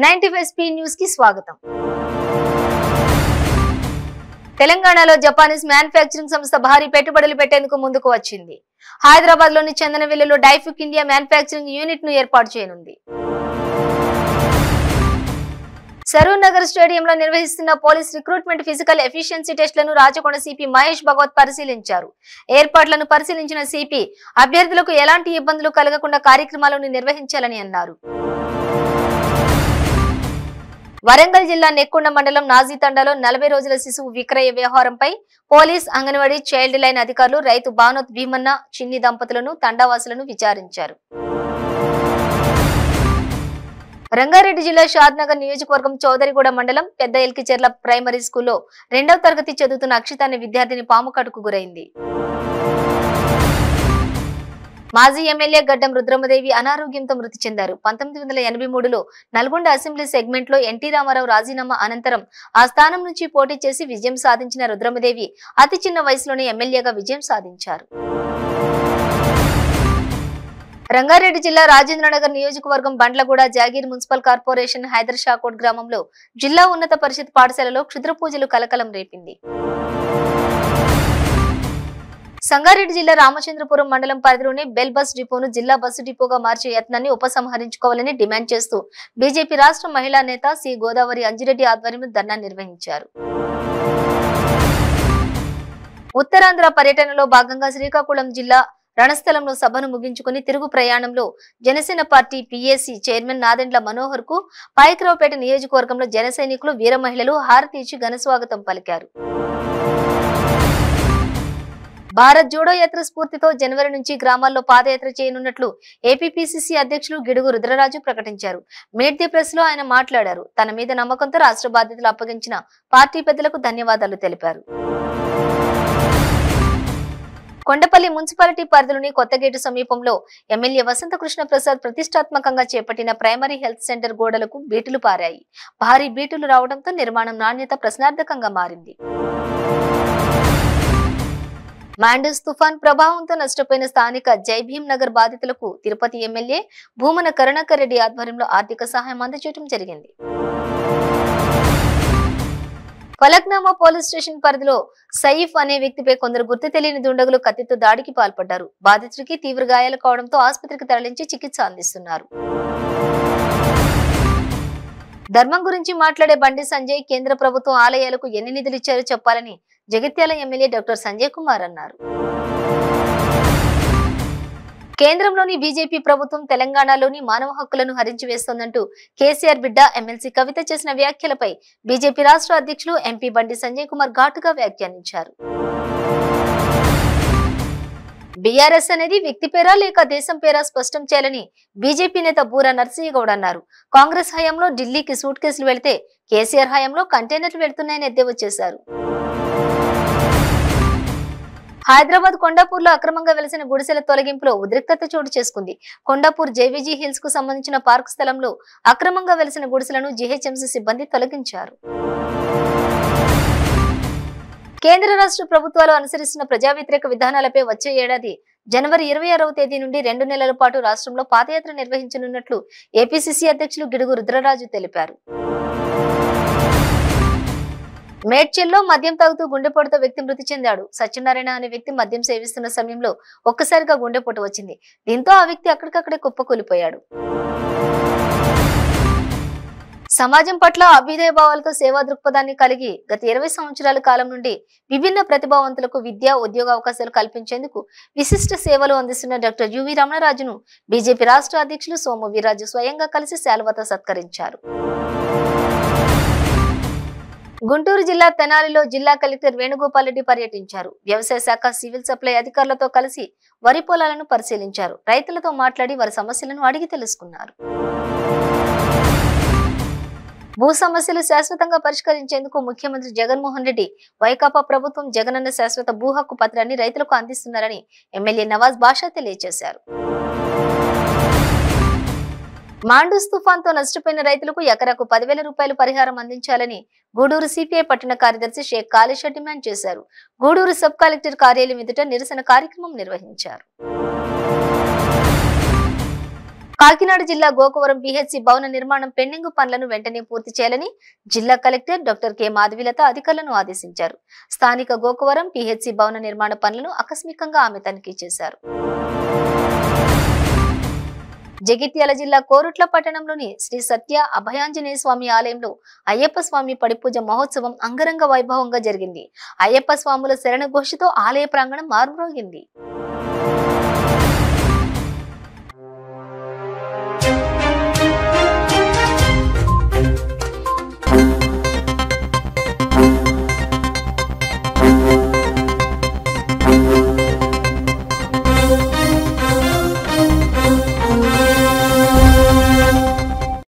95 speed news కి స్వాగతం. తెలంగాణలో జపానీస్ మ్యానుఫ్యాక్చరింగ్ సంస్థ భారీ పెట్టుబడులు పెట్టేందుకు ముందుకు వచ్చింది. హైదరాబాద్ లోని చందనవిల్లులో డైఫిక్ ఇండియా మ్యానుఫ్యాక్చరింగ్ యూనిట్ ను ఏర్పాటు చేయనుంది. సరూర్ నగర్ స్టేడియంలో నిర్వహిస్తున్న పోలీస్ రిక్రూట్మెంట్ ఫిజికల్ ఎఫిషియన్సీ టెస్టులను రాచకొండ సిపి మహేష్ భగవత్ పరిశీలించారు. ఏర్పాట్లను పరిశీలించిన సిపి అభ్యర్థులకు ఎలాంటి ఇబ్బందులు కలగకుండా కార్యక్రమాలను నిర్వహించాలని అన్నారు. వరంగల్ జిల్లా నెక్కొండ మండలం నాజీతండాలో 40 రోజుల శిశువు విక్రయ వ్యవహారంపై పోలీస్, అంగన్వాడీ, చైల్డ్ లైన్ అధికారులు, రైతు భానోత్ భీమన్న, చిన్ని దంపతులను, తండావాసులను విచారించారు. రంగారెడ్డి జిల్లా షాద్నగర్ నియోజకవర్గం చౌదరిగూడ మండలం పెద్ద ఎల్కిచెర్ల ప్రైమరీ స్కూల్లో 2వ తరగతి చదువుతున్న అక్షిత అనే విద్యార్థిని పాము కాటుకు గురైంది. మాజీ ఎమ్మెల్యే గడ్డం రుద్రమదేవి అనారోగ్యంతో మృతి చెందారు. 1983లో నల్గొండ అసెంబ్లీ సెగ్మెంట్ లో ఎన్టీ రామారావు రాజీనామా అనంతరం ఆ స్థానం నుంచి పోటీ చేసి విజయం సాధించిన రుద్రమదేవి అతి చిన్న వయసులోనే ఎమ్మెల్యేగా విజయం సాధించారు. రంగారెడ్డి జిల్లా రాజేంద్రనగర్ నియోజకవర్గం బండ్లగూడ జాగీర్ మున్సిపల్ కార్పొరేషన్ హైదర్ షాకోట్ గ్రామంలో జిల్లా ఉన్నత పరిషత్ పాఠశాలలో క్షుద్ర పూజలు కలకలం రేపింది. సంగారెడ్డి జిల్లా రామచంద్రపురం మండలం పరిధిలోని బెల్ బస్ డిపోను జిల్లా బస్సు డిపోగా మార్చే యత్నాన్ని ఉపసంహరించుకోవాలని డిమాండ్ చేస్తూ బీజేపీ రాష్ట్ర మహిళా నేత సి గోదావరి అంజిరెడ్డి ఆధ్వర్యంలో ధర్నా నిర్వహించారు. ఉత్తరాంధ్ర పర్యటనలో భాగంగా శ్రీకాకుళం జిల్లా రణస్థలంలో సభను ముగించుకుని తిరుగు ప్రయాణంలో Janasena party PAC chairman Nadendla Manohar కు పాయకరావుపేట నియోజకవర్గంలో జన సైనికులు, వీర మహిళలు హారతి ఇచ్చి ఘనస్వాగతం పలికారు. భారత్ జోడో యాత్ర స్ఫూర్తితో జనవరి నుంచి గ్రామాల్లో పాదయాత్ర చేయనున్నట్లు ఏపీపీసీసీ అధ్యక్షులు గిడుగు రుద్రరాజు ప్రకటించారు. మీట్ ది ప్రెస్ లో ఆయన మాట్లాడారు. తన మీద నమ్మకంతో రాష్ట్ర బాధ్యతలు అప్పగించిన పార్టీ పెద్దలకు ధన్యవాదాలు తెలిపారు. కొండపల్లి మున్సిపాలిటీ పరిధిలోని కొత్తగేటు సమీపంలో ఎమ్మెల్యే వసంత కృష్ణ ప్రసాద్ ప్రతిష్టాత్మకంగా చేపట్టిన ప్రైమరీ హెల్త్ సెంటర్ గోడలకు బీటులు పారాయి. భారీ బీటులు రావడంతో నిర్మాణం నాణ్యత ప్రశ్నార్థకంగా మారింది. మాండూస్ తుఫాన్ ప్రభావంతో నష్టపోయిన స్థానిక జైభీం నగర్ బాధితులకు తిరుపతి ఎమ్మెల్యే భూమన కరుణాకర్ రెడ్డి ఆధ్వర్యంలో ఆర్థిక సహాయం అందజేయడం జరిగింది. ఫలక్నామా పోలీస్ స్టేషన్ పరిధిలో సయీఫ్ అనే వ్యక్తిపై కొందరు గుర్తు తెలియని దుండగులు కత్తితో దాడికి పాల్పడ్డారు. బాధితుడికి తీవ్ర గాయాలు కావడంతో ఆసుపత్రికి తరలించి చికిత్స అందిస్తున్నారు. ధర్మం గురించి మాట్లాడే బండి సంజయ్ కేంద్ర ప్రభుత్వం ఆలయాలకు ఎన్ని నిధులు ఇచ్చారో చెప్పాలని జగిత్యాల ఎమ్మెల్యే డాక్టర్ సంజయ్ కుమార్ అన్నారు. కేంద్రంలోని బీజేపీ ప్రభుత్వం తెలంగాణలోని మానవ హక్కులను హరించి వేస్తోందంటూ కేసీఆర్ బిడ్డ ఎమ్మెల్సీ కవిత చేసిన వ్యాఖ్యలపై బీజేపీ రాష్ట్ర అధ్యక్షులు ఎంపీ బండి సంజయ్ కుమార్ ఘాటుగా వ్యాఖ్యానించారు. బీఆర్ఎస్ అనేది వ్యక్తి పేరా లేక దేశం పేరా స్పష్టం చేయాలని బీజేపీ నేత బూరా నర్సయ్య గౌడ్ అన్నారు. కాంగ్రెస్ హయాంలో ఢిల్లీకి సూట్ కేసులు వెళితే కేసీఆర్ హయాంలో కంటైనర్లు వెళ్తున్నాయని ఎద్దేవా చేశారు. హైదరాబాద్ కొండాపూర్లో అక్రమంగా వెలిసిన గుడిసెల తొలగింపులో ఉద్రిక్తత చోటు చేసుకుంది. కొండాపూర్ జేవీజీ హిల్స్ కు సంబంధించిన పార్క్ స్థలంలో అక్రమంగా వెలిసిన గుడిసెలను జీహెచ్ఎంసీ సిబ్బంది తొలగించారు. కేంద్ర రాష్ట్ర ప్రభుత్వాలు అనుసరిస్తున్న ప్రజా వ్యతిరేక విధానాలపై వచ్చే ఏడాది జనవరి 26వ తేదీ నుండి 2 నెలల పాటు రాష్ట్రంలో పాదయాత్ర నిర్వహించనున్నట్లు ఏపీసీసీ అధ్యక్షులు గిడుగు రుద్రరాజు తెలిపారు. మేడ్చల్లో మద్యం తాగుతూ గుండెపోటుతో వ్యక్తి మృతి చెందాడు. సత్యనారాయణ అనే వ్యక్తి మద్యం సేవిస్తున్న సమయంలో ఒక్కసారిగా గుండెపోటు వచ్చింది. దీంతో ఆ వ్యక్తి అక్కడికక్కడే కుప్పకూలిపోయాడు. సమాజం పట్ల అభ్యుదయ భావాలతో సేవా దృక్పథాన్ని కలిగి గత 20 సంవత్సరాల కాలం నుండి విభిన్న ప్రతిభావంతులకు విద్యా, ఉద్యోగ అవకాశాలు కల్పించేందుకు విశిష్ట సేవలు అందిస్తున్న డాక్టర్ యువి రమణరాజును బీజేపీ రాష్ట్ర అధ్యక్షులు సోము వీర్రాజు స్వయంగా కలిసి శాలువాతో సత్కరించారు. గుంటూరు జిల్లా తెనాలిలో జిల్లా కలెక్టర్ వేణుగోపాల్ రెడ్డి పర్యటించారు. వ్యవసాయ శాఖ, సివిల్ సప్లై అధికారులతో కలిసి వరి పొలాలను పరిశీలించారు. రైతులతో మాట్లాడి వారి సమస్యలను అడిగి తెలుసుకున్నారు. భూ సమస్యలు శాశ్వతంగా పరిష్కరించేందుకు ముఖ్యమంత్రి జగన్మోహన్ రెడ్డి వైకాపా ప్రభుత్వం జగనన్న శాశ్వత భూ హక్కు పత్రాన్ని రైతులకు అందిస్తున్నారని ఎమ్మెల్యే నవాజ్ బాషా తెలియజేశారు. మాండూస్ తుఫాన్ తో నష్టపోయిన రైతులకు ఎకరాకు 10,000 రూపాయలు పరిహారం అందించాలని గూడూరు సిపిఐ పట్టణ కార్యదర్శి షేక్ కాళేశ్వర్ డిమాండ్ చేశారు. గూడూరు సబ్ కలెక్టర్ కార్యాలయం ఎదుట నిరసన కార్యక్రమం నిర్వహించారు. కాకినాడ జిల్లా గోకవరం పిహెచ్సి భవన నిర్మాణం పెండింగ్ పనులను వెంటనే పూర్తి చేయాలని జిల్లా కలెక్టర్ డాక్టర్ కె మాధవిలత అధికారులను ఆదేశించారు. స్థానిక గోకవరం పిహెచ్సి భవన నిర్మాణ పనులను ఆకస్మికంగా ఆమె తనిఖీ చేశారు. జగిత్యాల జిల్లా కోరుట్ల పట్టణంలోని శ్రీ సత్య అభయాంజనేయ స్వామి ఆలయంలో అయ్యప్ప స్వామి పడిపూజ మహోత్సవం అంగరంగ వైభవంగా జరిగింది. అయ్యప్ప స్వాముల శరణ ఘోషతో ఆలయ ప్రాంగణం మారుమ్రోగింది.